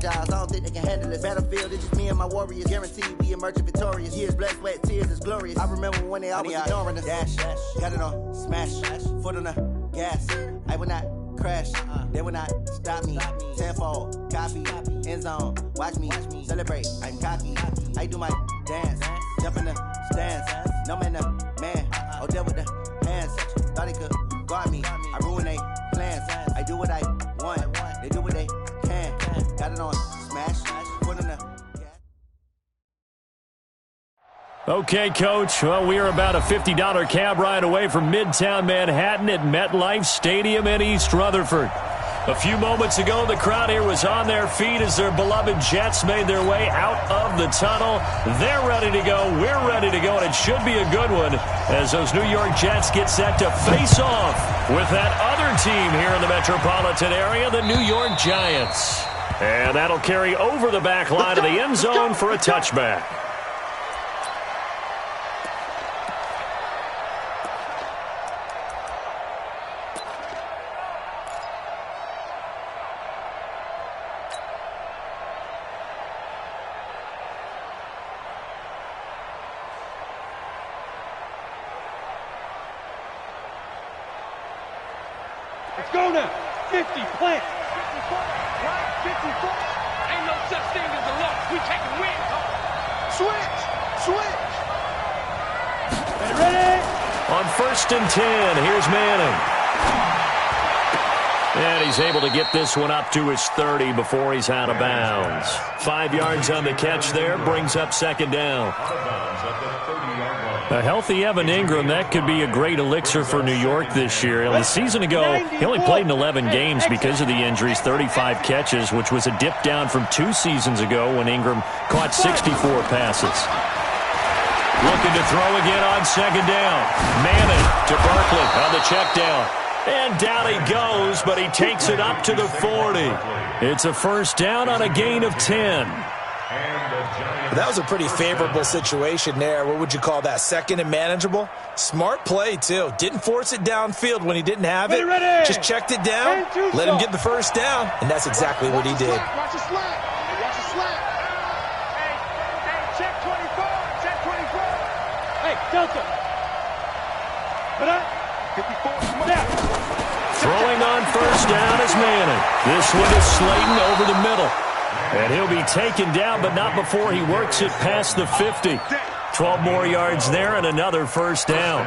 fragile, I don't think they can handle it. Battlefield, it's just me and my warriors. Guaranteed we emerge victorious. Years, blood, sweat, tears, is glorious. I remember when they always ignoring us. Dash, got it on, smash, foot on the gas. I will not crash, they will not stop me. Tenfold, copy, end zone, watch me celebrate. I'm cocky, I do my dance, jump in the stands. No man, man, oh, deal with the hands. Thought he could guard me, I ruin they plans. I do what I want, they do what they can. Got it on, smash, foot on the gas. Okay, Coach. Well, we are about a $50 cab ride away from Midtown Manhattan at MetLife Stadium in East Rutherford. A few moments ago, the crowd here was on their feet as their beloved Jets made their way out of the tunnel. They're ready to go. We're ready to go, and it should be a good one as those New York Jets get set to face off with that other team here in the metropolitan area, the New York Giants. And that'll carry over the back line of the end zone for a touchback. Let's go now. 50, plant. 54, right, 54. Ain't no such thing as a loss. We take a win. Switch. Ready? On 1st and 10, here's Manning. And he's able to get this one up to his 30 before he's out of bounds. 5 yards on the catch there, brings up 2nd down. A healthy Evan Ingram, that could be a great elixir for New York this year. A season ago, he only played in 11 games because of the injuries, 35 catches, which was a dip down from 2 seasons ago when Ingram caught 64 passes. Looking to throw again on 2nd down. Manning to Barkley on the check down. And down he goes, but he takes it up to the 40. It's a 1st down on a gain of 10. That was a pretty favorable situation there. What would you call that? 2nd and manageable? Smart play, too. Didn't force it downfield when he didn't have it. Ready. Just checked it down, let him get the 1st down, and that's exactly what he did. Watch the slap. Hey, check 24. Check 24. Hey, Delta. Put up. 54. Now. Throwing on 1st down is Manning. This one is Slayton over the middle. And he'll be taken down, but not before he works it past the 50. 12 more yards there and another 1st down.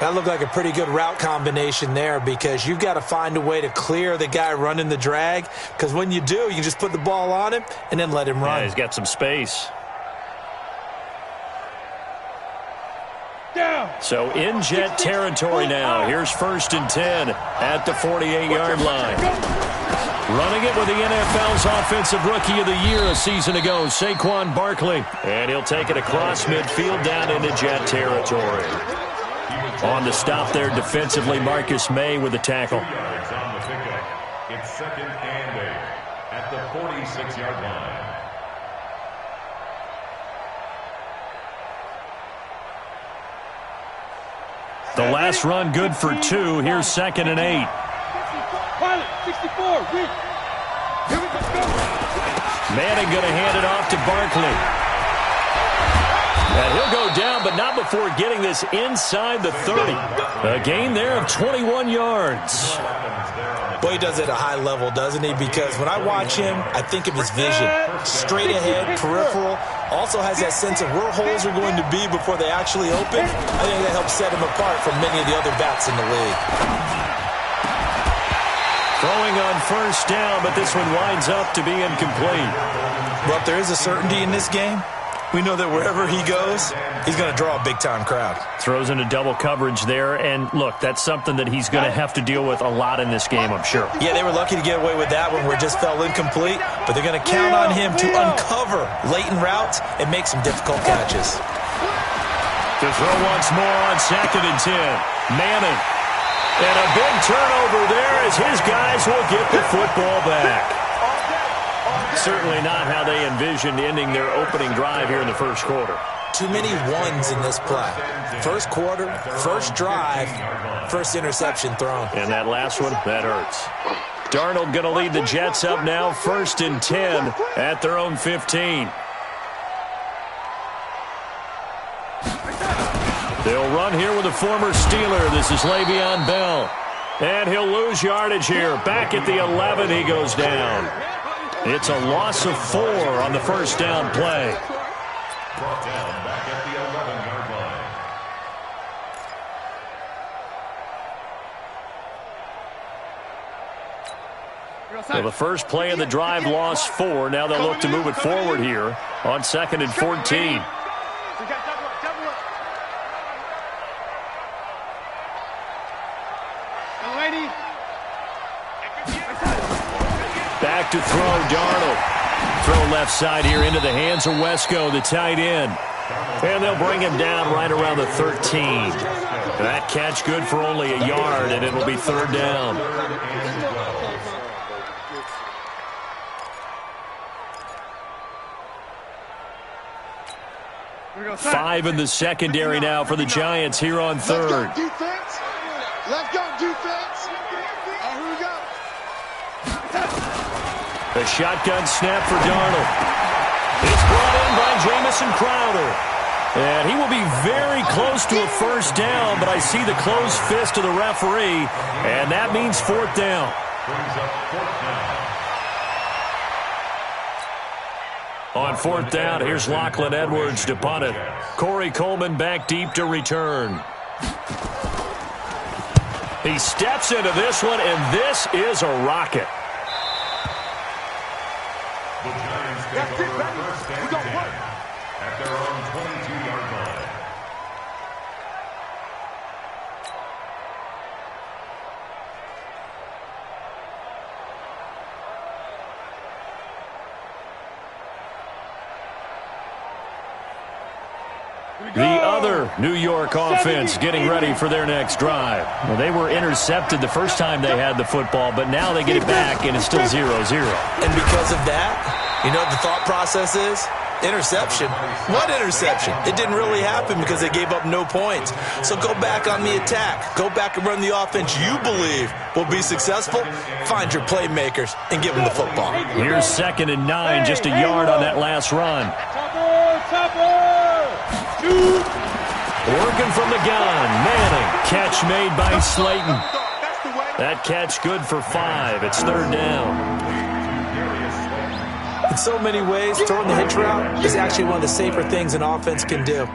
That looked like a pretty good route combination there because you've got to find a way to clear the guy running the drag, because when you do, you can just put the ball on him and then let him run. Yeah, he's got some space. Down. So in Jet territory now. Here's 1st and 10 at the 48-yard line. Running it with the NFL's Offensive Rookie of the Year a season ago, Saquon Barkley. And he'll take it across midfield down into Jet territory. On the stop there defensively, Marcus May with the tackle. It's 2nd and 8 at the 46-yard line. The last run good for 2. Here's 2nd and 8. Pilot, 64, reach. Here we go. Manning going to hand it off to Barkley. And he'll go down, but not before getting this inside the 30. A gain there of 21 yards. Boy, he does it at a high level, doesn't he? Because when I watch him, I think of his vision. Straight ahead, peripheral. Also has that sense of where holes are going to be before they actually open. I think that helps set him apart from many of the other backs in the league. Throwing on 1st down, but this one winds up to be incomplete. Well, if there is a certainty in this game, we know that wherever he goes, he's going to draw a big-time crowd. Throws into double coverage there, and look, that's something that he's going to have to deal with a lot in this game, I'm sure. Yeah, they were lucky to get away with that one where it just fell incomplete, but they're going to count on him to uncover latent routes and make some difficult catches. To throw once more on 2nd and 10. Manning. And a big turnover there as his guys will get the football back. Certainly not how they envisioned ending their opening drive here in the 1st quarter. Too many ones in this play. 1st quarter, 1st drive, 1st interception thrown. And that last one, that hurts. Darnold going to lead the Jets up now, 1st and 10 at their own 15. They'll run here with a former Steeler. This is Le'Veon Bell. And he'll lose yardage here. Back at the 11, he goes down. It's a loss of 4 on the first down play. Brought down back at the 11-yard line. So the first play of the drive lost 4. Now they'll look to move it forward here on 2nd and 14. Back to throw, Darnold. Throw left side here into the hands of Wesco, the tight end. And they'll bring him down right around the 13. That catch good for only a yard, and it'll be 3rd down. Five in the secondary now for the Giants here on 3rd. Let's go, defense. Here we go. The shotgun snap for Darnold. It's brought in by Jamison Crowder. And he will be very close to a 1st down, but I see the closed fist of the referee, and that means 4th down. On 4th down, here's Lachlan Edwards to punt it. Corey Coleman back deep to return. He steps into this one, and this is a rocket. The Giants take over 1st and 10 at their own 22-yard line. The other New York offense getting ready for their next drive. Well, they were intercepted the first time they had the football, but now they get it back, and it's still 0-0. And because of that, you know what the thought process is? Interception. What interception? It didn't really happen because they gave up no points. So go back on the attack. Go back and run the offense you believe will be successful. Find your playmakers and give them the football. Here's 2nd and 9, just a yard on that last run. Working from the gun, Manning. Catch made by Slayton. That catch good for 5. It's 3rd down. In so many ways, throwing the hitch route is actually one of the safer things an offense can do.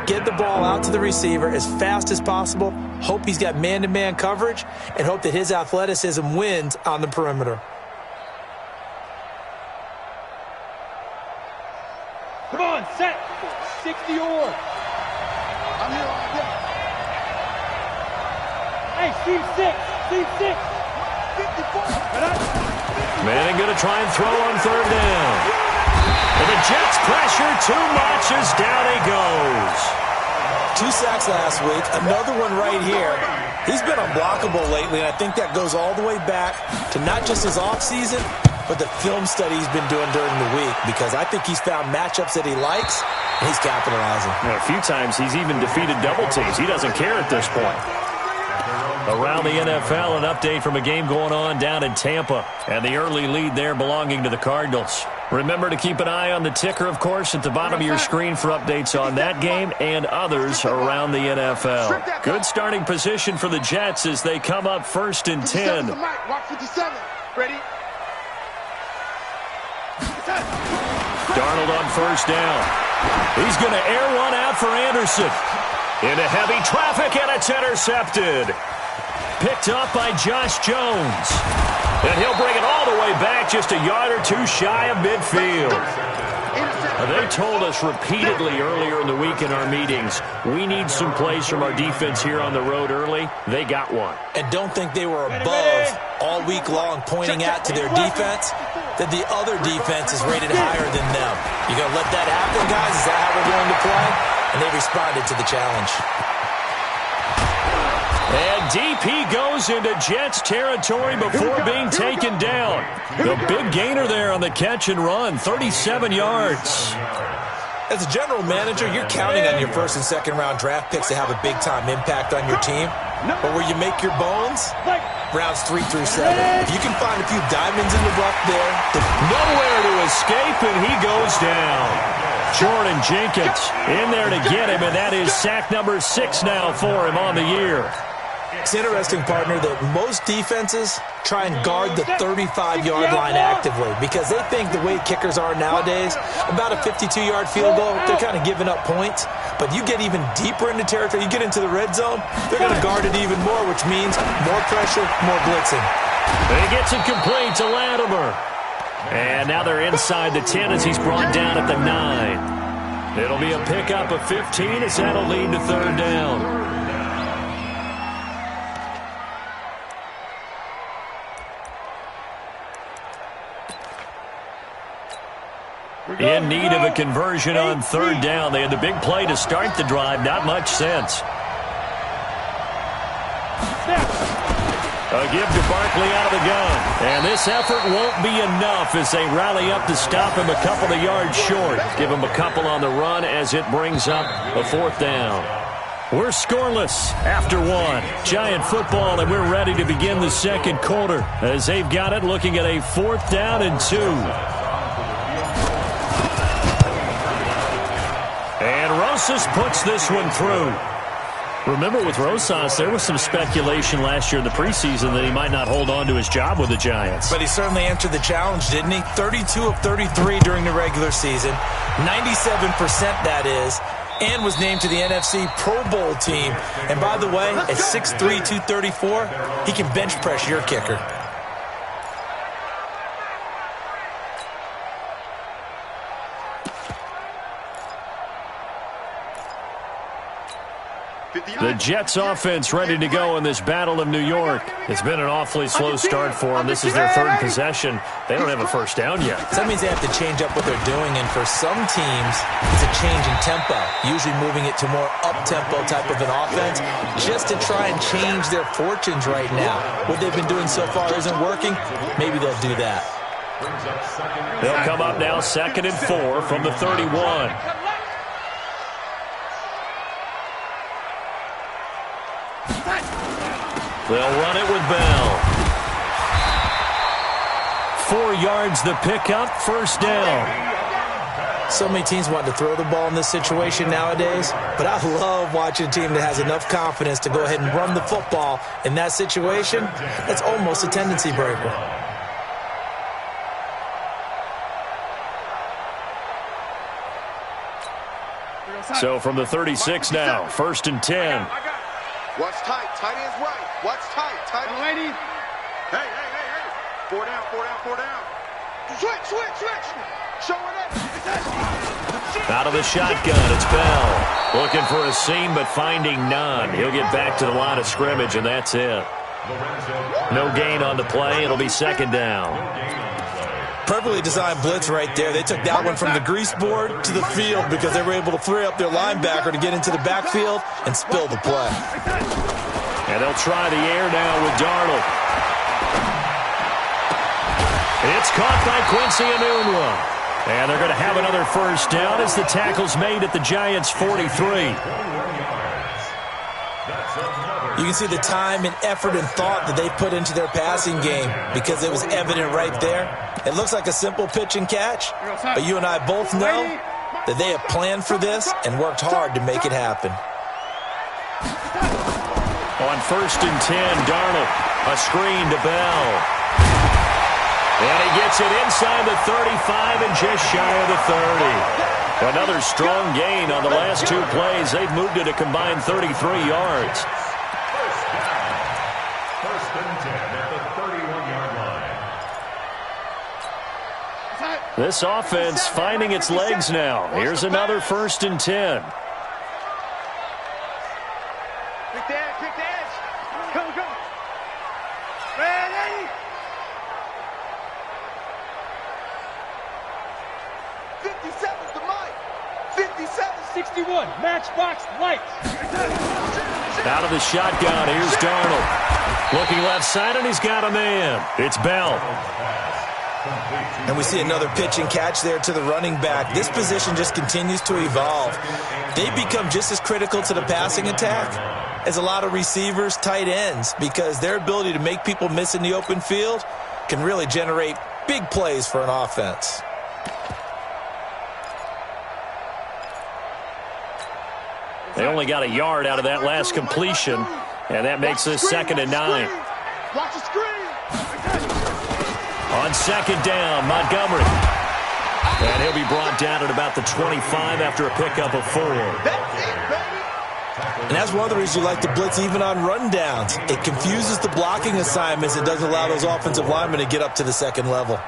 Get the ball out to the receiver as fast as possible, hope he's got man-to-man coverage, and hope that his athleticism wins on the perimeter. Come on, set. 60 or. I'm here all day. Hey, Steve 6. Steve 6. 54. Manning going to try and throw on 3rd down. And the Jets pressure too much as down he goes. 2 sacks last week, another one right here. He's been unblockable lately, and I think that goes all the way back to not just his offseason, but the film study he's been doing during the week, because I think he's found matchups that he likes, and he's capitalizing. A few times he's even defeated double teams. He doesn't care at this point. Around the NFL, an update from a game going on down in Tampa, and the early lead there belonging to the Cardinals. Remember to keep an eye on the ticker, of course, at the bottom of your screen for updates on that game and others around the NFL. Good starting position for the Jets as they come up 1st and 10. Ready? Darnold on 1st down. He's going to air one out for Anderson. Into heavy traffic, and it's intercepted. Picked up by Josh Jones. And he'll bring it all the way back just a yard or 2 shy of midfield. They told us repeatedly earlier in the week in our meetings, we need some plays from our defense here on the road early. They got one. And don't think they were above all week long pointing out to their defense that the other defense is rated higher than them. You going to let that happen, guys? Is that how we're going to play? And they responded to the challenge. And deep he goes into Jets territory before being taken down. The big gainer there on the catch and run, 37 yards. As a general manager, you're counting on your 1st and 2nd round draft picks to have a big-time impact on your team. But where you make your bones, rounds 3 through 7. If you can find a few diamonds in the rough there. Nowhere to escape, and he goes down. Jordan Jenkins in there to get him, and that is sack number 6 now for him on the year. It's interesting, partner, that most defenses try and guard the 35-yard line actively because they think the way kickers are nowadays, about a 52-yard field goal, they're kind of giving up points. But you get even deeper into territory, you get into the red zone, they're going to guard it even more, which means more pressure, more blitzing. And he gets it complete to Latimer. And now they're inside the 10 as he's brought down at the 9. It'll be a pickup of 15 as that'll lead to 3rd down. In need of a conversion on 3rd down. They had the big play to start the drive. Not much sense. A give to Barkley out of the gun. And this effort won't be enough as they rally up to stop him a couple of yards short. Give him a couple on the run as it brings up a 4th down. We're scoreless after 1. Giant football, and we're ready to begin the 2nd quarter as they've got it looking at a 4th down and 2. And Rosas puts this one through. Remember, with Rosas, there was some speculation last year in the preseason that he might not hold on to his job with the Giants. But he certainly answered the challenge, didn't he? 32 of 33 during the regular season, 97% that is, and was named to the NFC Pro Bowl team. And by the way, at 6'3", 234, he can bench press your kicker. The Jets offense ready to go in this Battle of New York. It's been an awfully slow start for them. This is their 3rd possession. They don't have a 1st down yet. So that means they have to change up what they're doing, and for some teams, it's a change in tempo, usually moving it to more up-tempo type of an offense, just to try and change their fortunes right now. What they've been doing so far isn't working. Maybe they'll do that. They'll come up now 2nd and 4 from the 31. They'll run it with Bell. 4 yards the pickup, 1st down. So many teams want to throw the ball in this situation nowadays, but I love watching a team that has enough confidence to go ahead and run the football in that situation. That's almost a tendency breaker. So from the 36 now, 1st and 10. Watch tight. Tight end's right. Watch tight. Tight end. Lady. Hey. 4 down. Switch. Showing it. Out of the shotgun, it's Bell. Looking for a seam, but finding none. He'll get back to the line of scrimmage, and that's it. No gain on the play. It'll be 2nd down. Perfectly designed blitz right there. They took that one from the grease board to the field because they were able to free up their linebacker to get into the backfield and spill the play. And they'll try the air now with Darnold. It's caught by Quincy Enunwa. And they're going to have another 1st down as the tackle's made at the Giants' 43. You can see the time and effort and thought that they put into their passing game because it was evident right there. It looks like a simple pitch and catch, but you and I both know that they have planned for this and worked hard to make it happen. On 1st and 10, Darnold, a screen to Bell. And he gets it inside the 35 and just shy of the 30. Another strong gain on the last 2 plays. They've moved it a combined 33 yards. First and 10 at the 31-yard line. This offense finding its legs now. Here's another 1st and 10. Quick dash. Come. Ready? 57's the mic. 57. 61. Matchbox lights. Out of the shotgun, here's Darnold. Looking left side, and he's got a man. It's Bell. And we see another pitch and catch there to the running back. This position just continues to evolve. They become just as critical to the passing attack as a lot of receivers, tight ends, because their ability to make people miss in the open field can really generate big plays for an offense. They only got a yard out of that last completion, and that makes this 2nd and 9. Watch the screen. On 2nd down, Montgomery. And he'll be brought down at about the 25 after a pickup of 4. And that's one of the reasons you like to blitz even on rundowns. It confuses the blocking assignments. It doesn't allow those offensive linemen to get up to the second level.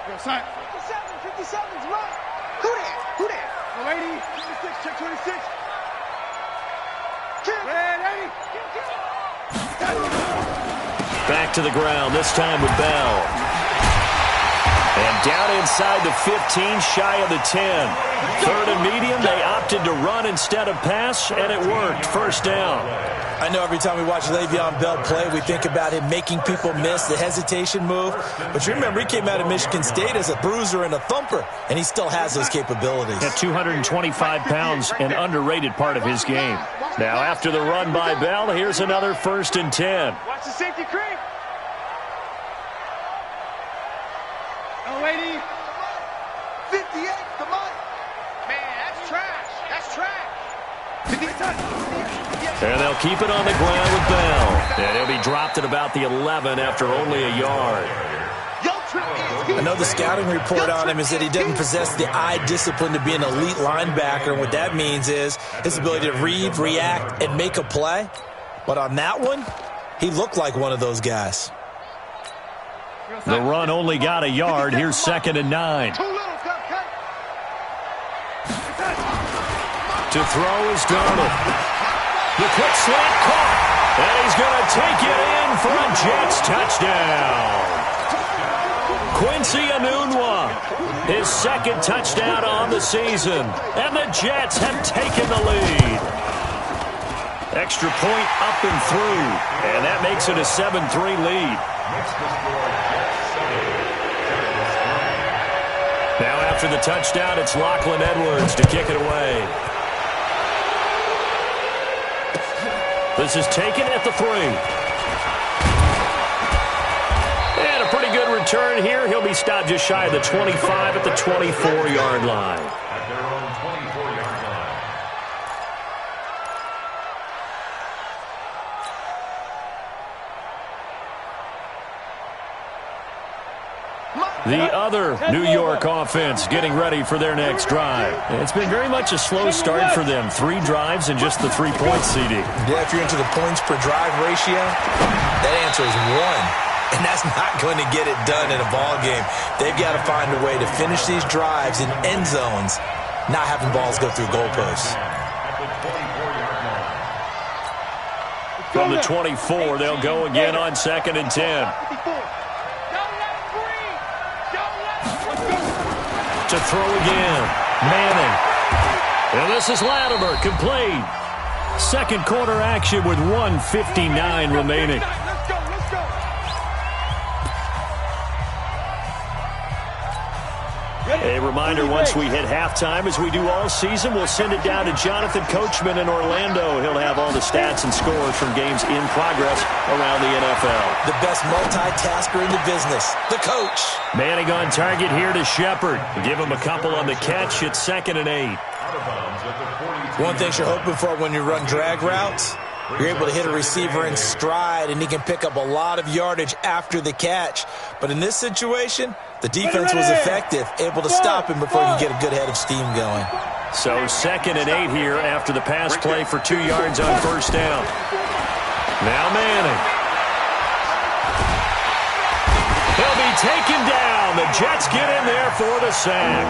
Yo, son. 57's right. Who that? 80, 26, check 26. Ready? Back to the ground, this time with Bell. And down inside the 15, shy of the 10. 3rd and medium, they opted to run instead of pass, and it worked. 1st down. I know every time we watch Le'Veon Bell play, we think about him making people miss, the hesitation move. But you remember, he came out of Michigan State as a bruiser and a thumper, and he still has those capabilities. At 225 pounds, an underrated part of his game. Now, after the run by Bell, here's another 1st and 10. Watch the safety creep. Oh, 80. 58, come on. Man, that's trash. That's trash. 58. And they'll keep it on the ground with Bell. And he'll be dropped at about the 11 after only a yard. I know the scouting report on him is that he doesn't possess the eye discipline to be an elite linebacker. And what that means is his ability to read, react, and make a play. But on that one, he looked like one of those guys. The run only got a yard. Here's 2nd and 9. To throw is Darnold. The quick slant caught. And he's going to take it in for a Jets touchdown. Quincy Enunwa, his 2nd touchdown on the season. And the Jets have taken the lead. Extra point up and through. And that makes it a 7-3 lead. Now after the touchdown, it's Lachlan Edwards to kick it away. This is taken at the 3. And a pretty good return here. He'll be stopped just shy of the 25 at the 24-yard line. At their own 24-yard line. The other New York offense getting ready for their next drive. It's been very much a slow start for them. 3 drives and just the 3-point CD. Yeah, if you're into the points per drive ratio, that answer is 1. And that's not going to get it done in a ball game. They've got to find a way to finish these drives in end zones, not having balls go through goalposts. From the 24, they'll go again on 2nd and 10. To throw again. Manning. And this is Latimer, complete. 2nd quarter action with 1:59 remaining. A reminder, once we hit halftime, as we do all season, we'll send it down to Jonathan Coachman in Orlando. He'll have all the stats and scores from games in progress around the NFL. The best multitasker in the business, the coach. Manning on target here to Shepard. Give him a couple on the catch. It's 2nd and 8. One thing you're hoping for when you run drag routes, you're able to hit a receiver in stride, and he can pick up a lot of yardage after the catch. But in this situation, the defense was effective, able to stop him before you get a good head of steam going. So 2nd and 8 here after the pass play for 2 yards on 1st down. Now Manning. he'll be taken down. The Jets get in there for the sack.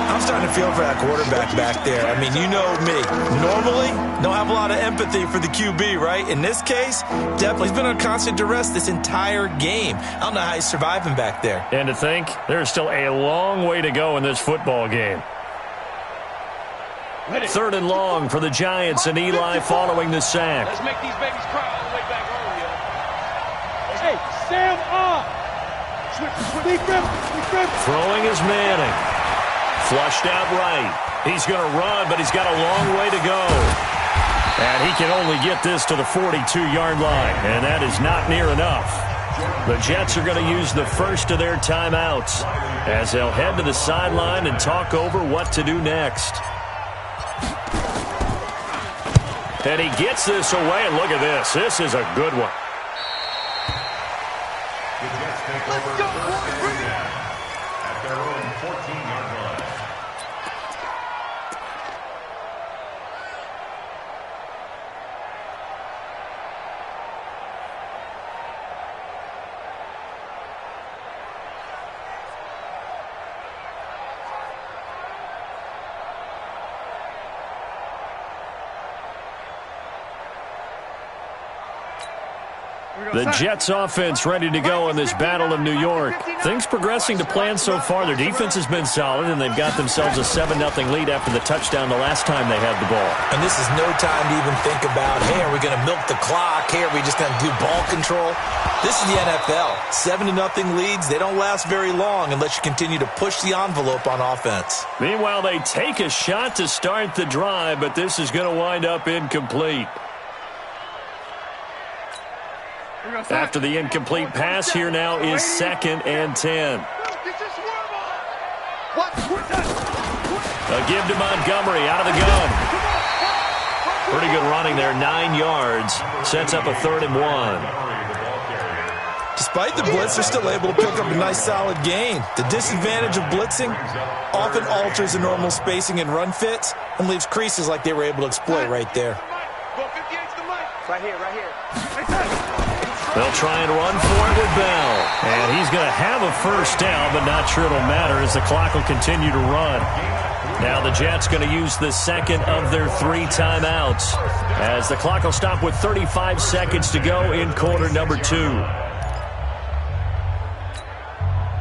I'm starting to feel for that quarterback back there. I mean, you know me. Normally, don't have a lot of empathy for the QB, right? In this case, definitely. He's been on constant duress this entire game. I don't know how he's surviving back there. And to think, there's still a long way to go in this football game. 3rd and long for the Giants, and Eli following the sack. Let's make these babies cry all the way back home, yo. Hey, Sam off. Throwing is Manning. Flushed out right. He's going to run, but he's got a long way to go. And he can only get this to the 42-yard line, and that is not near enough. The Jets are going to use the first of their timeouts as they'll head to the sideline and talk over what to do next. And he gets this away, and look at this. This is a good one. The Jets take over first and 10 at their own 14-yard line. The Jets offense ready to go in this Battle of New York. Things progressing to plan so far. Their defense has been solid, and they've got themselves a 7-0 lead after the touchdown the last time they had the ball. And this is no time to even think about, hey, are we going to milk the clock? Hey, are we just going to do ball control? This is the NFL. 7-0 leads, they don't last very long unless you continue to push the envelope on offense. Meanwhile, they take a shot to start the drive, but this is going to wind up incomplete. After the incomplete pass, here now is 2nd and 10. A give to Montgomery out of the gun. Pretty good running there, 9 yards. Sets up a 3rd and 1. Despite the blitz, they're still able to pick up a nice, solid gain. The disadvantage of blitzing often alters the normal spacing and run fits and leaves creases like they were able to exploit right there. Right here, right here. They'll try and run for it with Bell. And he's going to have a first down, but not sure it'll matter as the clock will continue to run. Now the Jets going to use the second of their 3 timeouts as the clock will stop with 35 seconds to go in quarter number 2.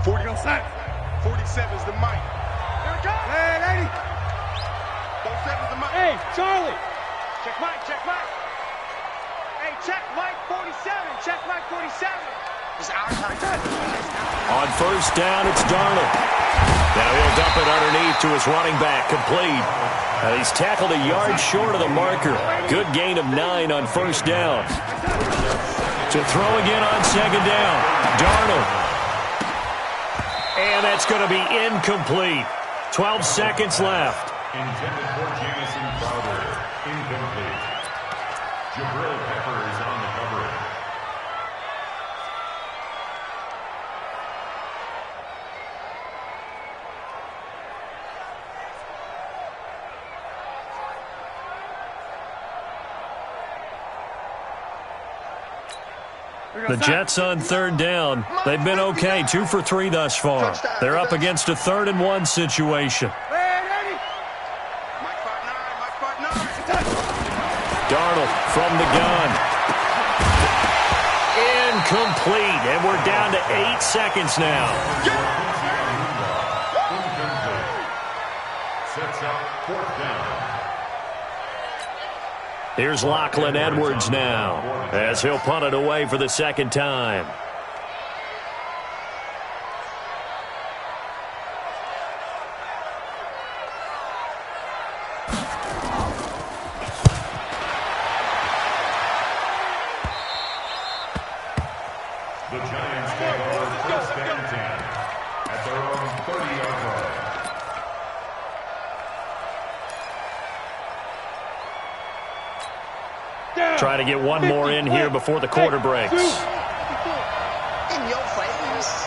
40 on sack. 47's the mic. Here it comes. Hey, lady. 47's the mic. Hey, Charlie. Check mic, check mic. Hey, check mic 47. Check mic 47. It's our time. On first down, it's Darnold. Now he'll dump it underneath to his running back, complete. He's tackled a yard short of the marker. Good gain of 9 on first down. To throw again on second down. Darnold. And that's going to be incomplete. 12 seconds left. Intended for Jamison Crowder. Incomplete. Jabril Pepper is on the coverage. The Jets on third down. They've been okay, 2 for 3 thus far. They're up against a 3rd and 1 situation. Darnold from the gun. Incomplete, and we're down to 8 seconds now. Sets up 4th down. Here's Lachlan Edwards now as he'll punt it away for the second time. The Giants take over first and 10 at their own 30-yard line. Try to get one more in here before the quarter breaks. In your face.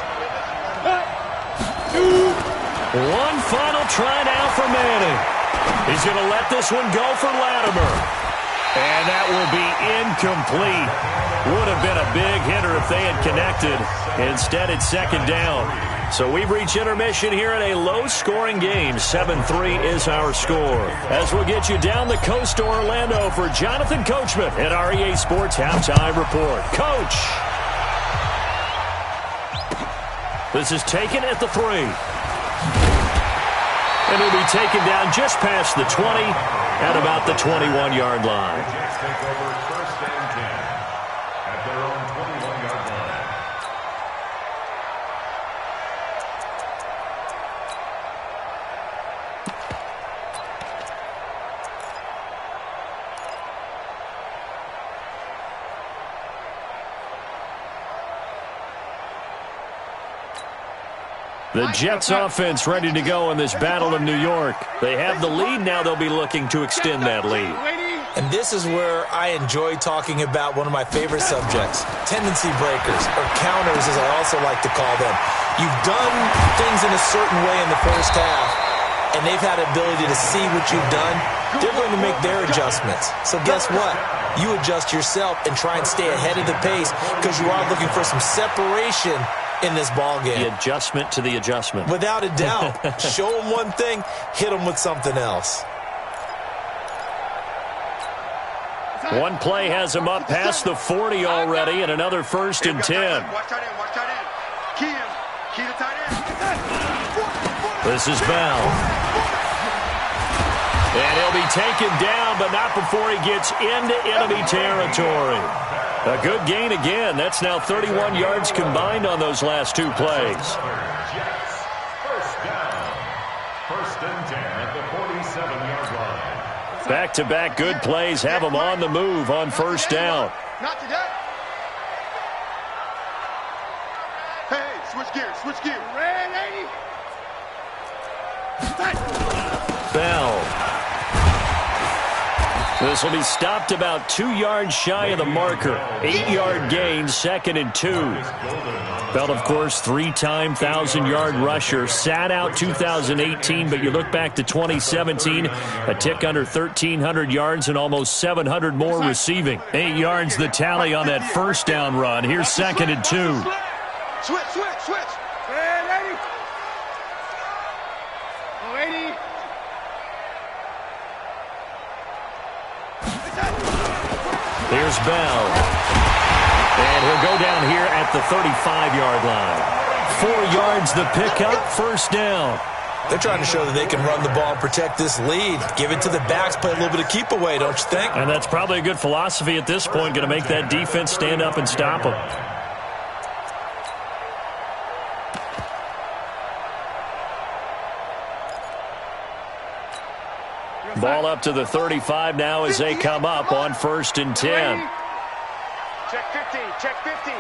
One final try now for Manning. He's going to let this one go for Latimer. And that will be incomplete. Would have been a big hitter if they had connected. Instead, it's second down. So we've reached intermission here in a low-scoring game. 7-3 is our score. As we'll get you down the coast to Orlando for Jonathan Coachman at our EA Sports Halftime Report. Coach! This is taken at the 3. And it'll be taken down just past the 20 at about the 21-yard line. Jets take over first and 10 at their own 21-yard line. The Jets offense ready to go in this Battle of New York. They have the lead. Now they'll be looking to extend that lead. And this is where I enjoy talking about one of my favorite subjects, tendency breakers, or counters as I also like to call them. You've done things in a certain way in the first half, and they've had ability to see what you've done. They're going to make their adjustments. So guess what? You adjust yourself and try and stay ahead of the pace because you are looking for some separation in this ball game. The adjustment to the adjustment. Without a doubt. Show them one thing, hit them with something else. One play has him up past the 40 already, and another first and 10. Watch tight end, watch tight end. Key to tight end. This is Bell. And he'll be taken down, but not before he gets into enemy territory. A good gain again. That's now 31 yards combined on those last two plays. Jets, first down. First and 10 at the 47-yard line. Back-to-back good plays have them on the move on first down. Not today. Hey, switch gears, switch gears. Red 80. Bell. This will be stopped about 2 yards shy of the marker. 8-yard gain, second and 2. Bell, of course, three-time 1,000-yard rusher. Sat out 2018, but you look back to 2017, a tick under 1,300 yards and almost 700 more receiving. 8 yards the tally on that first down run. Here's second and 2. Switch. Red 80. Oh, 80. Here's Bell. And he'll go down here at the 35-yard line. 4 yards the pickup, first down. They're trying to show that they can run the ball and protect this lead. Give it to the backs, play a little bit of keep away, don't you think? And that's probably a good philosophy at this point, going to make that defense stand up and stop them. Ball up to the 35 now as they come up on first and 10. Check 50, check 50.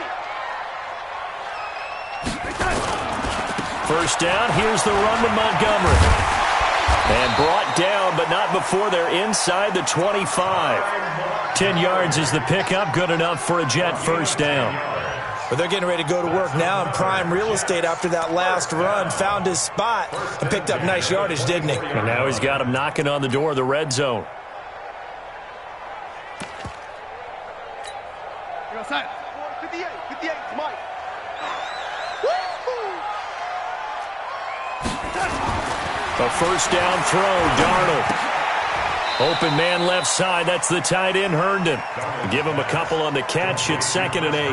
First down, here's the run to Montgomery. And brought down, but not before they're inside the 25. 10 yards is the pickup, good enough for a Jet first down. But they're getting ready to go to work now in prime real estate after that last run. Found his spot and picked up nice yardage, didn't he? And now he's got him knocking on the door of the red zone. You're outside. 58, Mike. A first down throw, Darnold. Open man left side, that's the tight end, Herndon. Give him a couple on the catch, it's second and 8.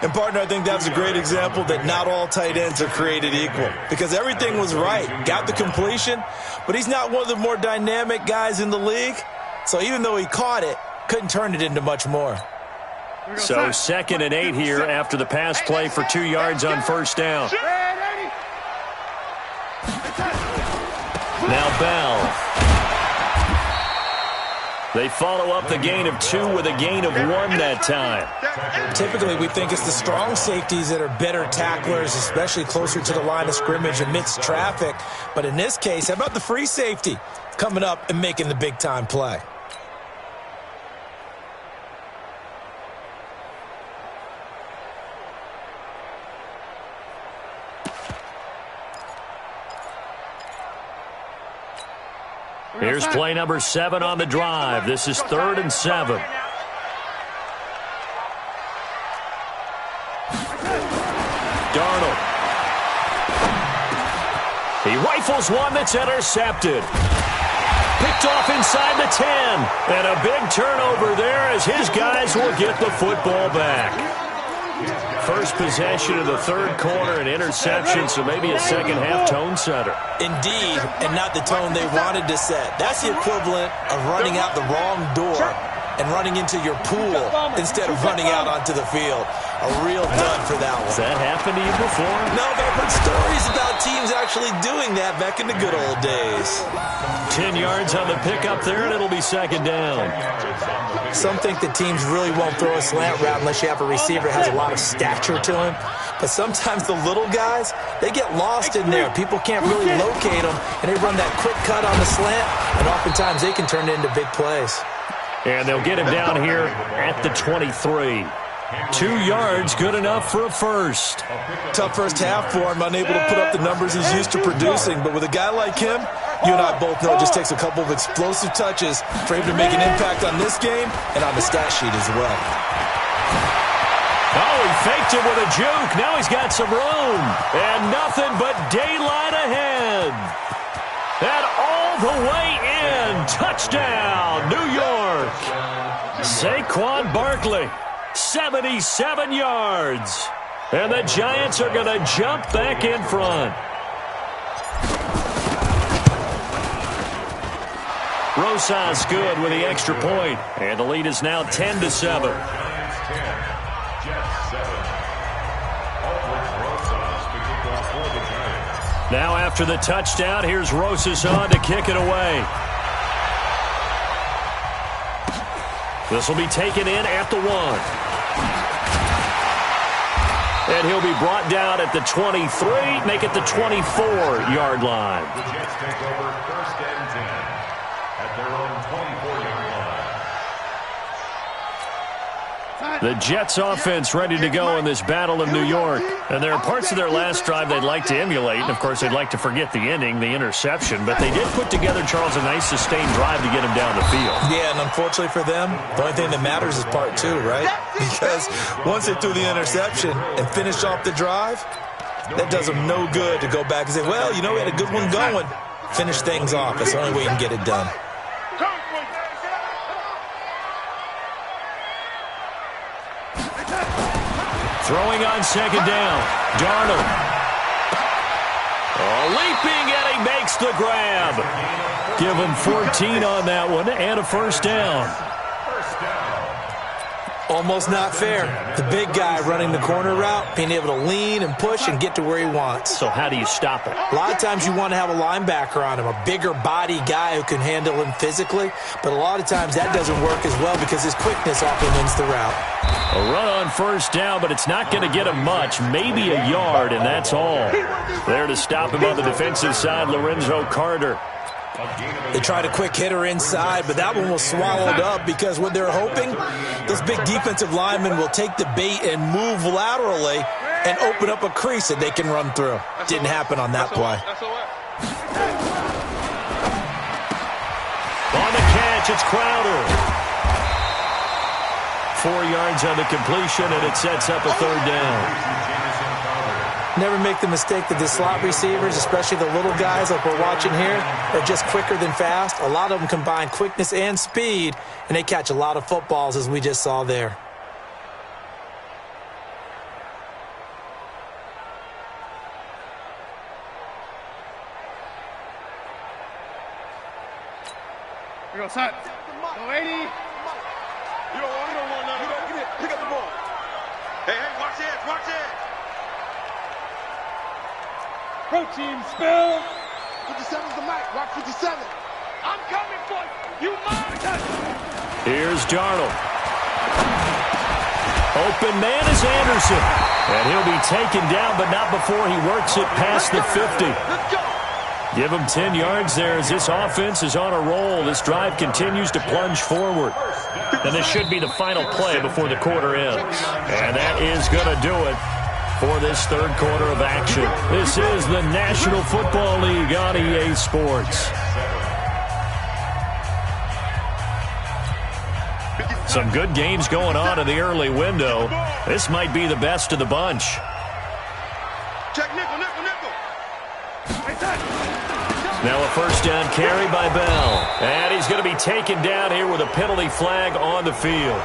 And, partner, I think that was a great example that not all tight ends are created equal because everything was right. Got the completion, but he's not one of the more dynamic guys in the league. So even though he caught it, couldn't turn it into much more. So second and 8 here after the pass play for 2 yards on first down. Now Bell. They follow up the gain of 2 with a gain of 1 that time. Typically, we think it's the strong safeties that are better tacklers, especially closer to the line of scrimmage amidst traffic. But in this case, how about the free safety coming up and making the big-time play? Here's play number 7 on the drive. This is 3rd and 7. Darnold. He rifles one that's intercepted. Picked off inside the 10. And a big turnover there as his guys will get the football back. First possession of the 3rd quarter, an interception, so maybe a second-half tone setter. Indeed, and not the tone they wanted to set. That's the equivalent of running out the wrong door and running into your pool instead of running out onto the field. A real dud for that one. Has that happened to you before? No, but I've heard stories about teams actually doing that back in the good old days. 10 yards on the pickup there, and it'll be 2nd down. Some think that teams really won't throw a slant route unless you have a receiver that has a lot of stature to him. But sometimes the little guys, they get lost in there. People can't really locate them, and they run that quick cut on the slant, and oftentimes they can turn it into big plays. And they'll get him down here at the 23. 2 yards, good enough for a first. Tough first half for him, unable to put up the numbers he's used to producing. But with a guy like him, you and I both know it just takes a couple of explosive touches for him to make an impact on this game and on the stat sheet as well. Oh, he faked it with a juke. Now he's got some room. And nothing but daylight ahead. And all the way in. Touchdown, New York. Saquon Barkley, 77 yards. And the Giants are going to jump back in front. Rosas good with the extra point. And the lead is now 10-7. Now after the touchdown, here's Rosas on to kick it away. This will be taken in at the 1. And he'll be brought down at the 23, make it the 24-yard line. The Jets take over 1st and 10 at their own 24-yard line. The Jets offense ready to go in this battle of New York. And there are parts of their last drive they'd like to emulate. And, of course, they'd like to forget the ending, the interception. But they did put together, Charles, a nice sustained drive to get him down the field. Yeah, and unfortunately for them, the only thing that matters is part 2, right? Because once they threw the interception and finished off the drive, that does them no good to go back and say, well, you know, we had a good one going. Finish things off. That's the only way you can get it done. Throwing on 2nd down. Darnold. Oh, leaping, and he makes the grab. Give him 14 on that one and a 1st down. Almost not fair. The big guy running the corner route, being able to lean and push and get to where he wants. So how do you stop it? A lot of times you want to have a linebacker on him, a bigger body guy who can handle him physically. But a lot of times that doesn't work as well because his quickness often wins the route. A run on 1st down, but it's not going to get him much. Maybe a yard, and that's all. There to stop him on the defensive side, Lorenzo Carter. They tried a quick hitter inside, but that one was swallowed up because what they're hoping, those big defensive linemen will take the bait and move laterally and open up a crease that they can run through. Didn't happen on that play. On the catch, it's Crowder. 4 yards on the completion, and it sets up a 3rd down. Never make the mistake that the slot receivers, especially the little guys like we're watching here, are just quicker than fast. A lot of them combine quickness and speed, and they catch a lot of footballs, as we just saw there. Here goes Hunt. Go 80. You don't want none. Get it. Pick up the ball. Hey, watch it. Watch it. Protein spill. 57's the mic. Watch 57. I'm coming for you. You mind? Here's Darnold. Open man is Anderson. And he'll be taken down, but not before he works it past the 50. Let's go. Give him 10 yards there as this offense is on a roll. This drive continues to plunge forward. And this should be the final play before the quarter ends. And that is going to do it for this 3rd quarter of action. This is the National Football League on EA Sports. Some good games going on in the early window. This might be the best of the bunch. Check nickel, nickel, nickel. Now a first down carry by Bell. And he's going to be taken down here with a penalty flag on the field.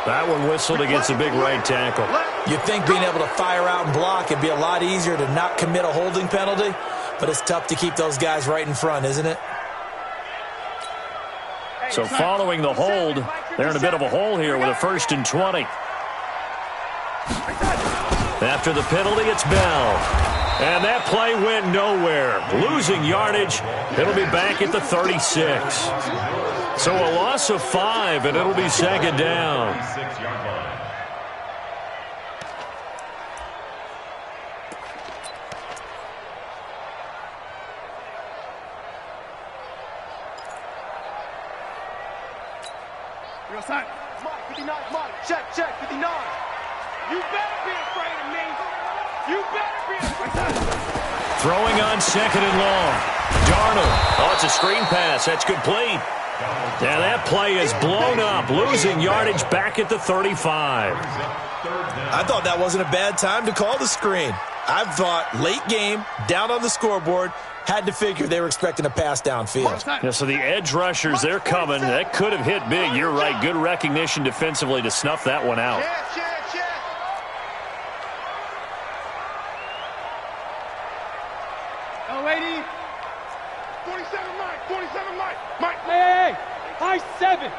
That one whistled against a big right tackle. You'd think being able to fire out and block it'd be a lot easier to not commit a holding penalty, but it's tough to keep those guys right in front, isn't it? So following the hold, they're in a bit of a hole here with a 1st and 20. After the penalty, it's Bell. And that play went nowhere. Losing yardage, it'll be back at the 36. So a loss of 5, and it'll be second down. Mike, 59, Mike. Check, 59. You better be afraid of me. You better be afraid. Throwing on 2nd and long. Darnold. Oh, it's a screen pass. That's complete. And that play is blown up. Losing yardage back at the 35. I thought that wasn't a bad time to call the screen. I thought late game, down on the scoreboard, had to figure they were expecting a pass downfield. Yeah, so the edge rushers, they're coming. That could have hit big. You're right. Good recognition defensively to snuff that one out. Oh, 80. 47 Mike. 47 Mike. Mike. Hey. High 7.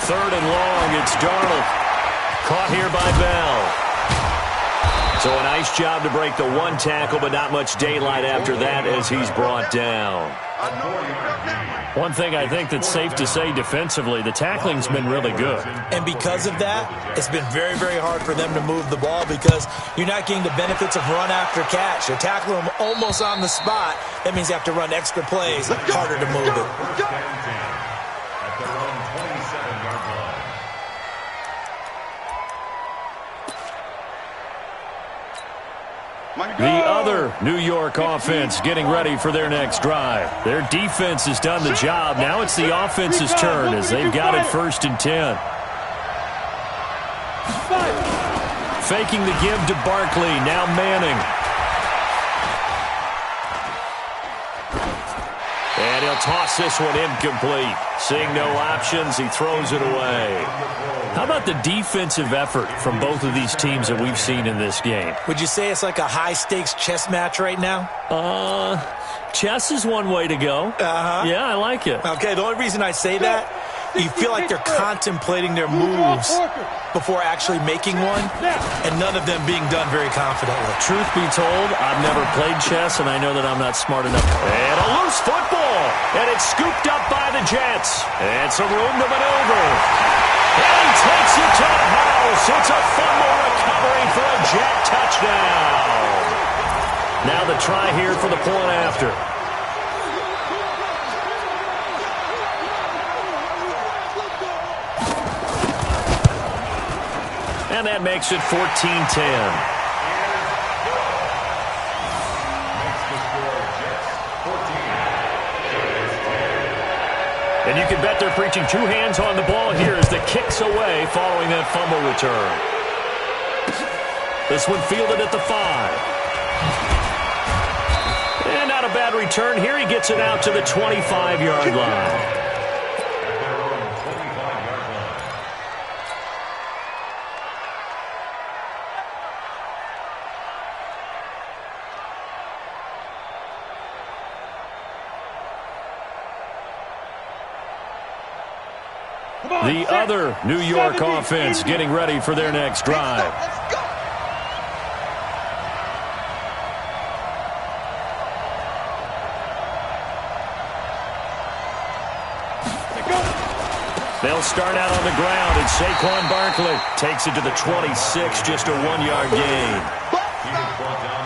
3rd and long. It's Darnold. Caught here by Bell. So a nice job to break the one tackle, but not much daylight after that as he's brought down. One thing I think that's safe to say defensively, the tackling's been really good. And because of that, it's been very, very hard for them to move the ball because you're not getting the benefits of run after catch. You're tackling them almost on the spot. That means you have to run extra plays, harder to move it. The other New York offense getting ready for their next drive. Their defense has done the job. Now it's the offense's turn as they've got it 1st and 10. Faking the give to Barkley. Now Manning. And he'll toss this one incomplete. Seeing no options, he throws it away. How about the defensive effort from both of these teams that we've seen in this game? Would you say it's like a high-stakes chess match right now? Chess is one way to go. Yeah, I like it. Okay, the only reason I say that, you feel like they're contemplating their moves before actually making one, and none of them being done very confidently. Truth be told, I've never played chess, and I know that I'm not smart enough. And a loose football, and it's scooped up by the Jets. And some room to maneuver. And he takes it to the house. It's a fumble recovery for a Jet touchdown. Now the try here for the point after. And that makes it 14-10. And you can bet they're preaching 2 hands on the ball here as the kick's away following that fumble return. This one fielded at the 5. And not a bad return here. He gets it out to the 25-yard line. The other New York offense getting ready for their next drive. They'll start out on the ground, and Saquon Barkley takes it to the 26, just a 1-yard gain.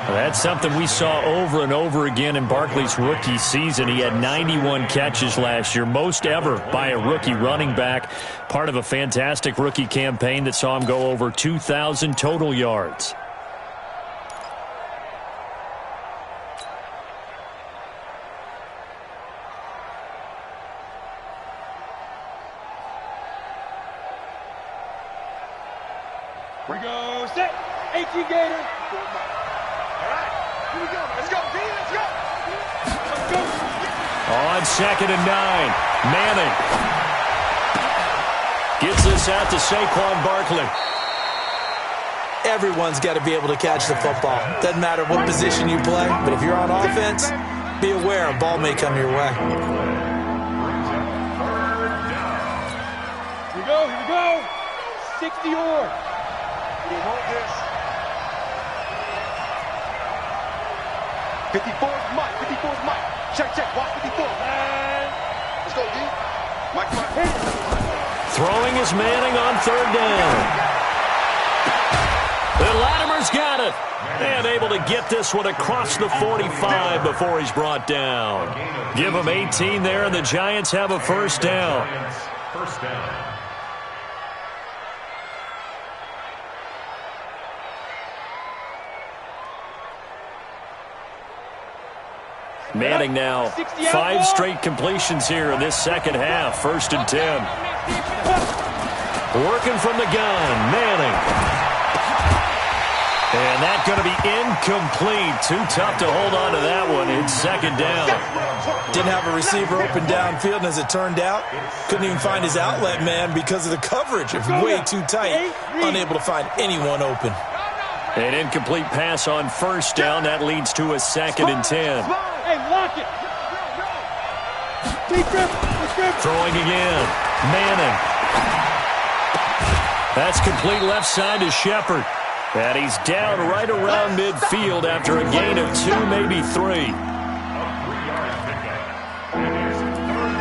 That's something we saw over and over again in Barkley's rookie season. He had 91 catches last year, most ever by a rookie running back, part of a fantastic rookie campaign that saw him go over 2,000 total yards. We go, set. 18 Gator. All right, here we go. Let's go, D. Let's go. Let's go. On 2nd and 9, Manning gets this out to Saquon Barkley. Everyone's got to be able to catch the football. Doesn't matter what position you play, but if you're on offense, be aware a ball may come your way. Here we go, here we go. 60 or. We want this. 54's Mike. 54's Mike. Check. Watch 54. Let's go, D. Mike. Throwing is Manning on 3rd down. And Latimer's got it. And able to get this one across the 45 before he's brought down. Give him 18 there, and the Giants have a 1st down. First down. Manning now 5 straight completions here in this second half. 1st and 10. Working from the gun, Manning. And that's going to be incomplete. Too tough to hold on to that one. It's 2nd down. Didn't have a receiver open downfield, and as it turned out, couldn't even find his outlet man because of the coverage. It's way too tight. Unable to find anyone open. An incomplete pass on 1st down. That leads to a 2nd and 10. Hey, lock it. Deep grip. Throwing again. Manning. That's complete left side to Shepard. And he's down right around midfield after a gain of 2, maybe 3. A 3-yard pickup. It is 3rd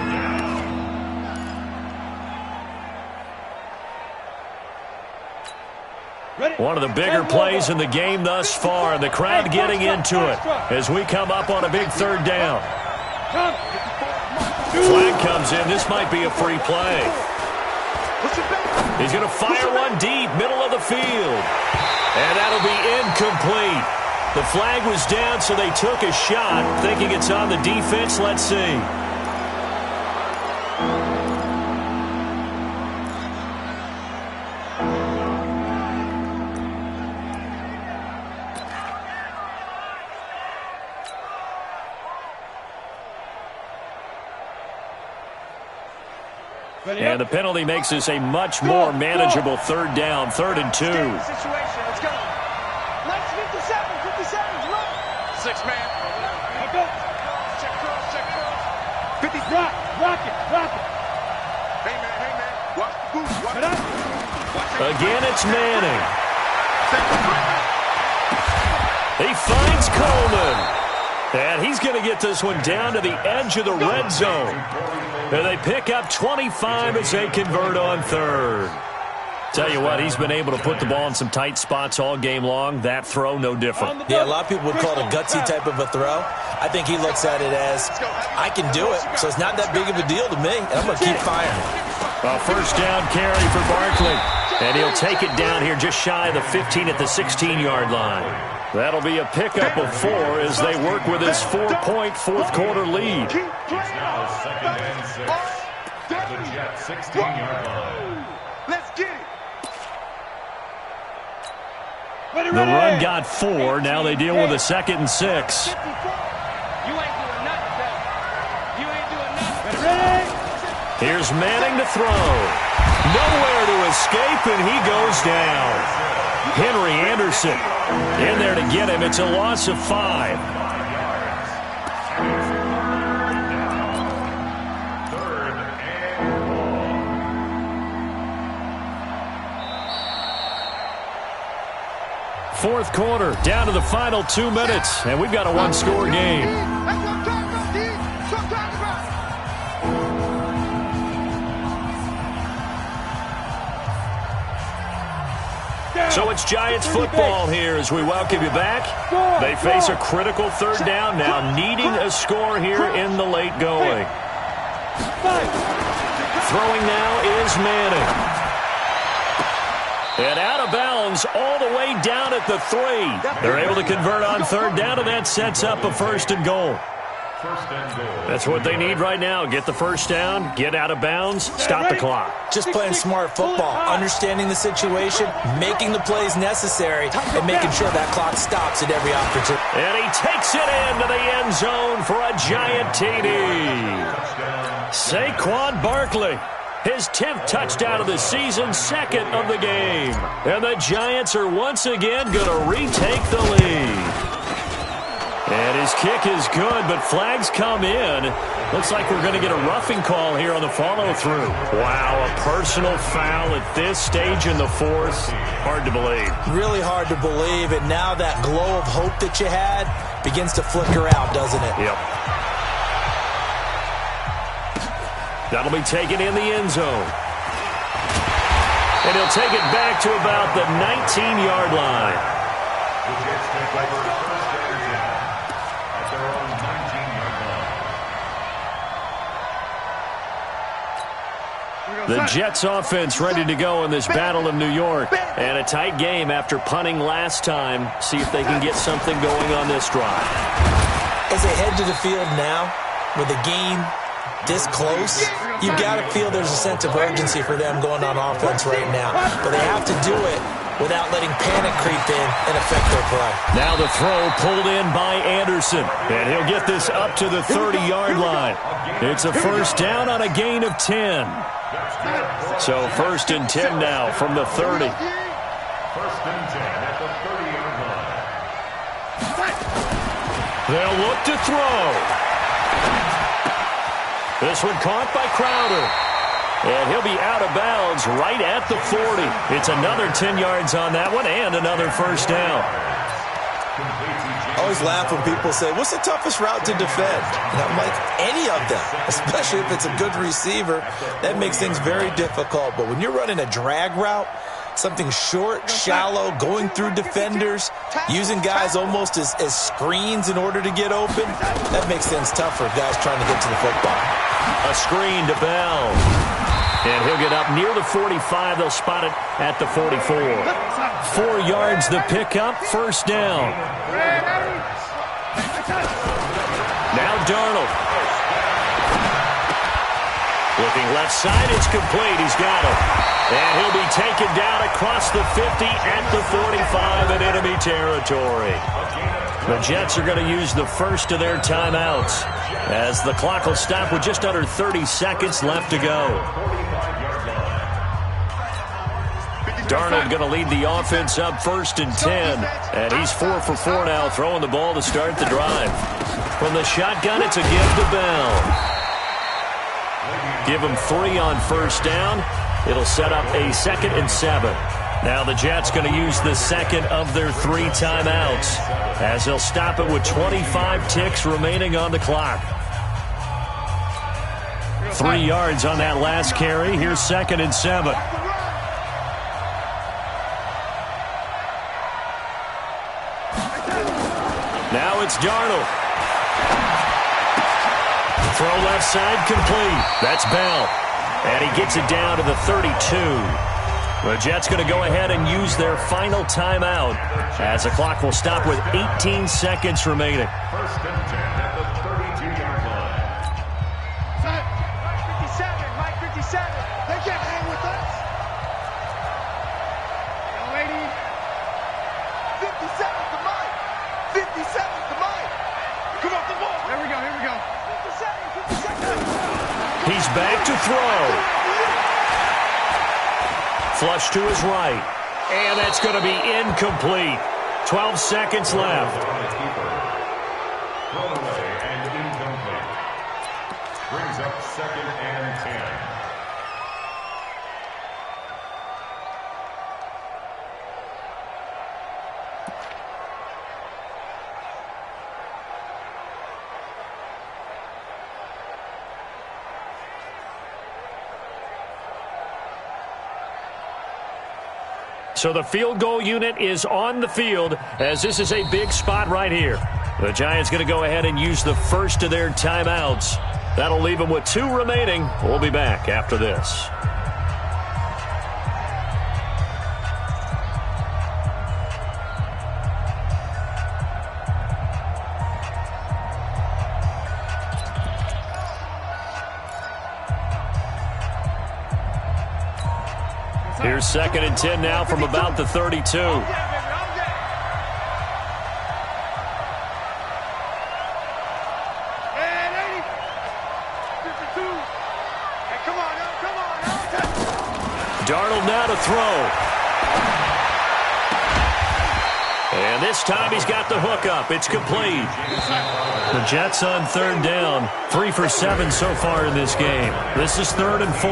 down. One of the bigger plays in the game thus far, and the crowd getting into it as we come up on a big 3rd down. Flag comes in. This might be a free play. He's going to fire one deep, middle of the field. And that'll be incomplete. The flag was down, so they took a shot, thinking it's on the defense. Let's see. And the penalty makes this a much more manageable 3rd down, 3rd and 2. Situation. Let's go. Let's 57's run. 6 man. Check cross. 50. Rock it. Hey man. Watch the boost. Watch it. Again, it's Manning. He finds Coleman. And he's going to get this one down to the edge of the red zone. And they pick up 25 as they convert on 3rd. Tell you what, he's been able to put the ball in some tight spots all game long. That throw, no different. Yeah, a lot of people would call it a gutsy type of a throw. I think he looks at it as, I can do it, so it's not that big of a deal to me, and I'm going to keep firing. A 1st down carry for Barkley. And he'll take it down here just shy of the 15 at the 16-yard line. That'll be a pickup of 4 as they work with his 4-point 4th quarter lead. It's now 2nd and 6. At the Jets 16-yard line. Let's get it. The run got 4. Now they deal with a 2nd and 6. You ain't doing nothing, Bill. You ain't doing nothing. Here's Manning to throw. Nowhere to escape, and he goes down. Henry Anderson in there to get him. It's a loss of 5. 3rd and 4. 4th quarter, down to the final 2 minutes, and we've got a 1-score game. That's what I'm talking about, D. That's what I'm talking about. So it's Giants football here as we welcome you back. They face a critical 3rd down now, needing a score here in the late going. Throwing now is Manning. And out of bounds all the way down at the 3. They're able to convert on 3rd down, and that sets up a 1st and goal. First and goal. That's what they need right now. Get the first down, get out of bounds, stop the clock. Just playing smart football, understanding the situation, making the plays necessary, and making sure that clock stops at every opportunity. And he takes it into the end zone for a giant TD. Saquon Barkley, his 10th touchdown of the season, second of the game. And the Giants are once again going to retake the lead. And his kick is good, but flags come in. Looks like we're going to get a roughing call here on the follow-through. Wow, a personal foul at this stage in the fourth. Hard to believe. Really hard to believe, and now that glow of hope that you had begins to flicker out, doesn't it? Yep. That'll be taken in the end zone. And he'll take it back to about the 19-yard line. The Jets take over first and 10 at their own 19-yard line. The Jets offense ready to go in this battle of New York. And a tight game after punting last time. See if they can get something going on this drive. As they head to the field now, with the game this close, you got to feel there's a sense of urgency for them going on offense right now. But they have to do it without letting panic creep in and affect their play. Now the throw pulled in by Anderson. And he'll get this up to the 30-yard line. It's a first down on a gain of 10. So first and 10 now from the 30. First and 10 at the 30-yard line. They'll look to throw. This one caught by Crowder. And he'll be out of bounds right at the 40. It's another 10 yards on that one and another first down. I always laugh when people say, what's the toughest route to defend? And I'm like, any of them, especially if it's a good receiver. That makes things very difficult. But when you're running a drag route, something short, shallow, going through defenders, using guys almost as screens in order to get open, that makes things tough for guys trying to get to the football. A screen to Bell. And he'll get up near the 45. They'll spot it at the 44. 4 yards the pickup, first down. Now Darnold. Looking left side, it's complete. He's got it. And he'll be taken down across the 50 at the 45 in enemy territory. The Jets are going to use the first of their timeouts as the clock will stop with just under 30 seconds left to go. Darnold going to lead the offense up first and 10. And he's 4 for 4 now, throwing the ball to start the drive. From the shotgun, it's a give to Bell. Give him 3 on first down. It'll set up a 2nd and 7. Now the Jets going to use the second of their 3 timeouts as they'll stop it with 25 ticks remaining on the clock. 3 yards on that last carry. Here's 2nd and 7. Now it's Darnold. Throw left side complete. That's Bell. And he gets it down to the 32. The Jets going to go ahead and use their final timeout as the clock will stop with 18 seconds remaining. First and 10 at the 32-yard line. Mike 57. They can't hang with us. Young lady. 57 to Mike. 57 to Mike. Come off the ball. Here we go. 57. He's back to throw. Flush to his right. And that's going to be incomplete. 12 seconds left. Thrown away and incomplete. Brings up 2nd and 10. So the field goal unit is on the field as this is a big spot right here. The Giants going to go ahead and use the first of their timeouts. That'll leave them with 2 remaining. We'll be back after this. Here's 2nd and 10 now from about the 32. Darnold now to throw. And this time he's got the hook up. It's complete. The Jets on 3rd down. 3 for 7 so far in this game. This is 3rd and 4.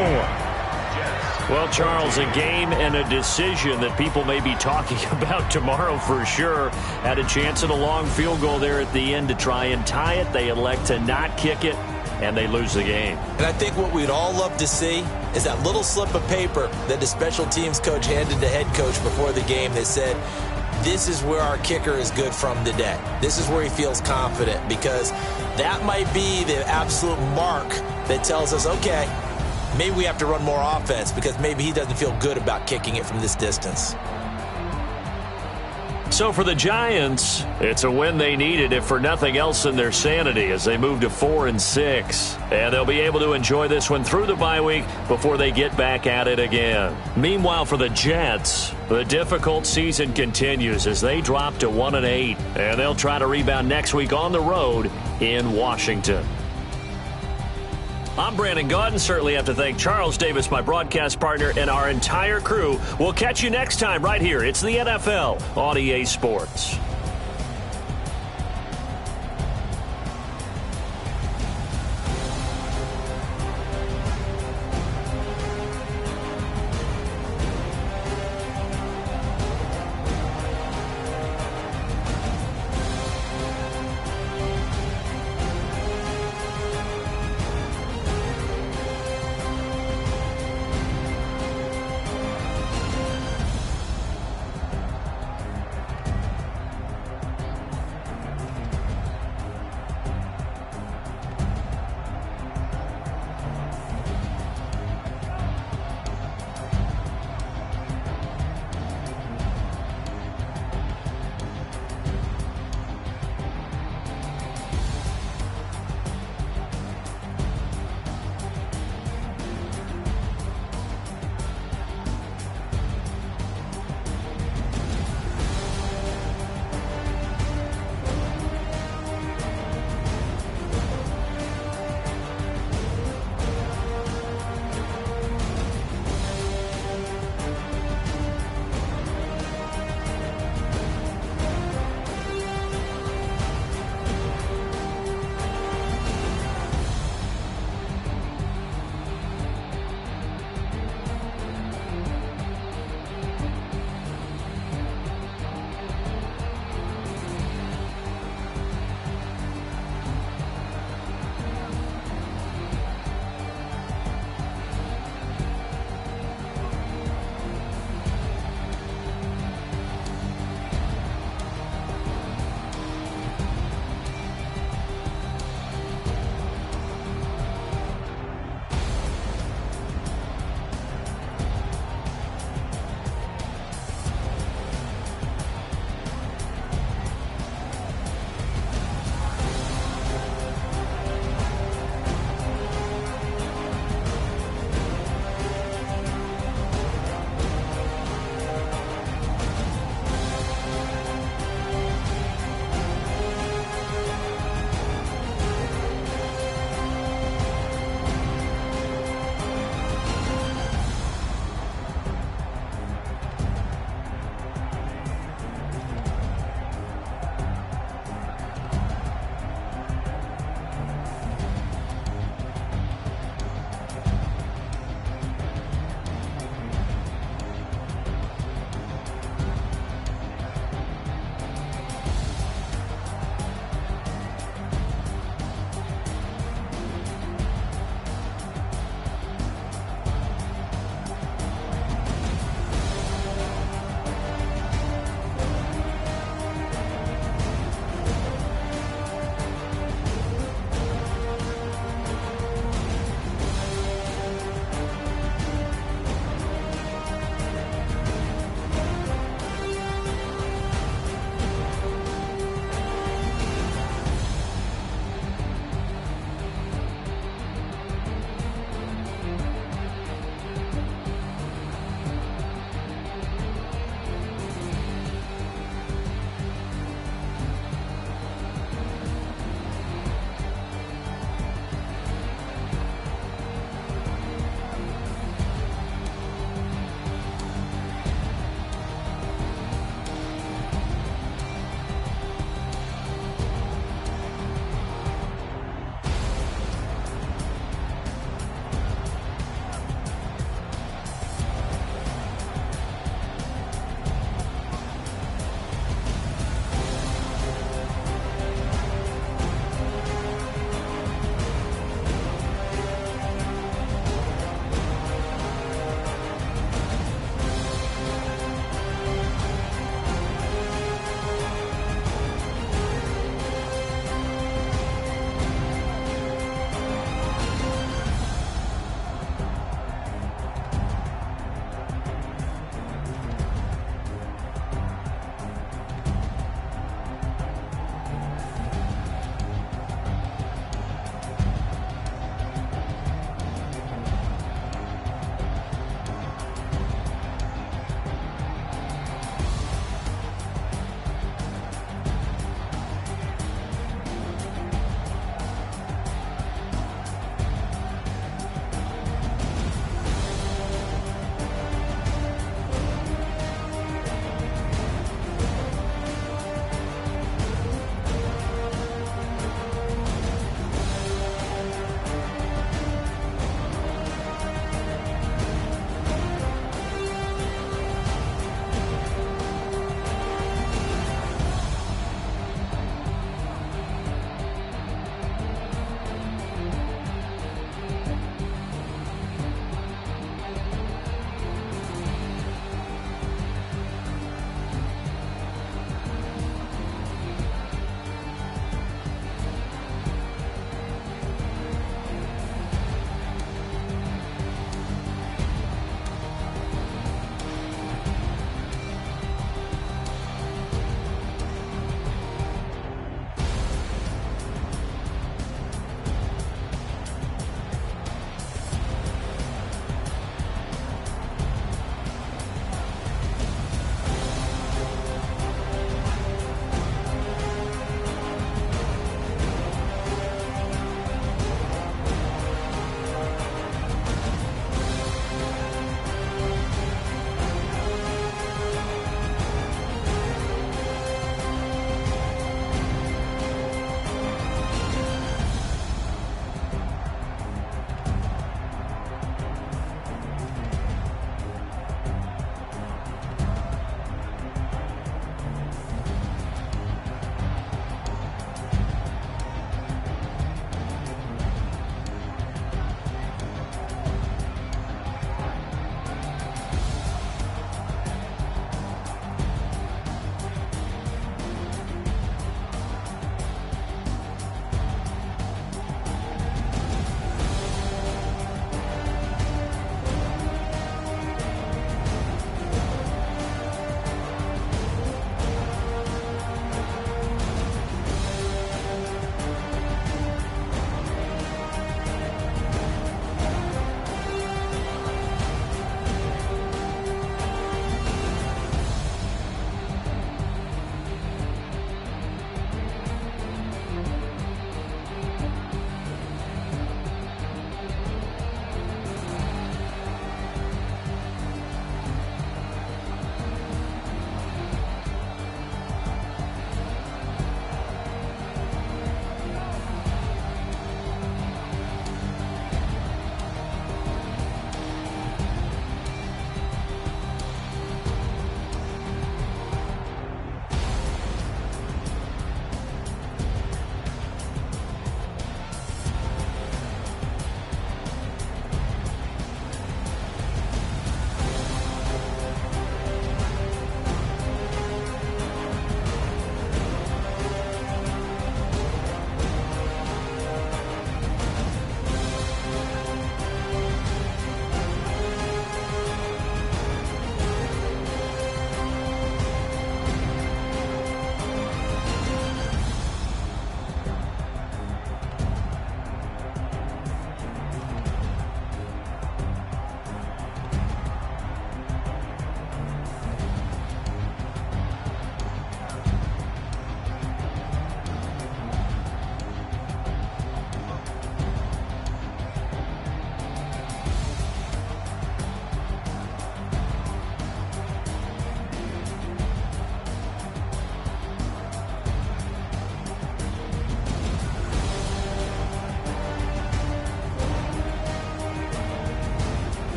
Well, Charles, a game and a decision that people may be talking about tomorrow for sure. Had a chance at a long field goal there at the end to try and tie it. They elect to not kick it, and they lose the game. And I think what we'd all love to see is that little slip of paper that the special teams coach handed the head coach before the game that said, this is where our kicker is good from today. This is where he feels confident, because that might be the absolute mark that tells us, okay, maybe we have to run more offense because maybe he doesn't feel good about kicking it from this distance. So for the Giants, it's a win they needed, if for nothing else than their sanity, as they move to 4 and 6. And they'll be able to enjoy this one through the bye week before they get back at it again. Meanwhile, for the Jets, the difficult season continues as they drop to 1 and 8. And they'll try to rebound next week on the road in Washington. I'm Brandon Gaudin. Certainly have to thank Charles Davis, my broadcast partner, and our entire crew. We'll catch you next time right here. It's the NFL on EA Sports.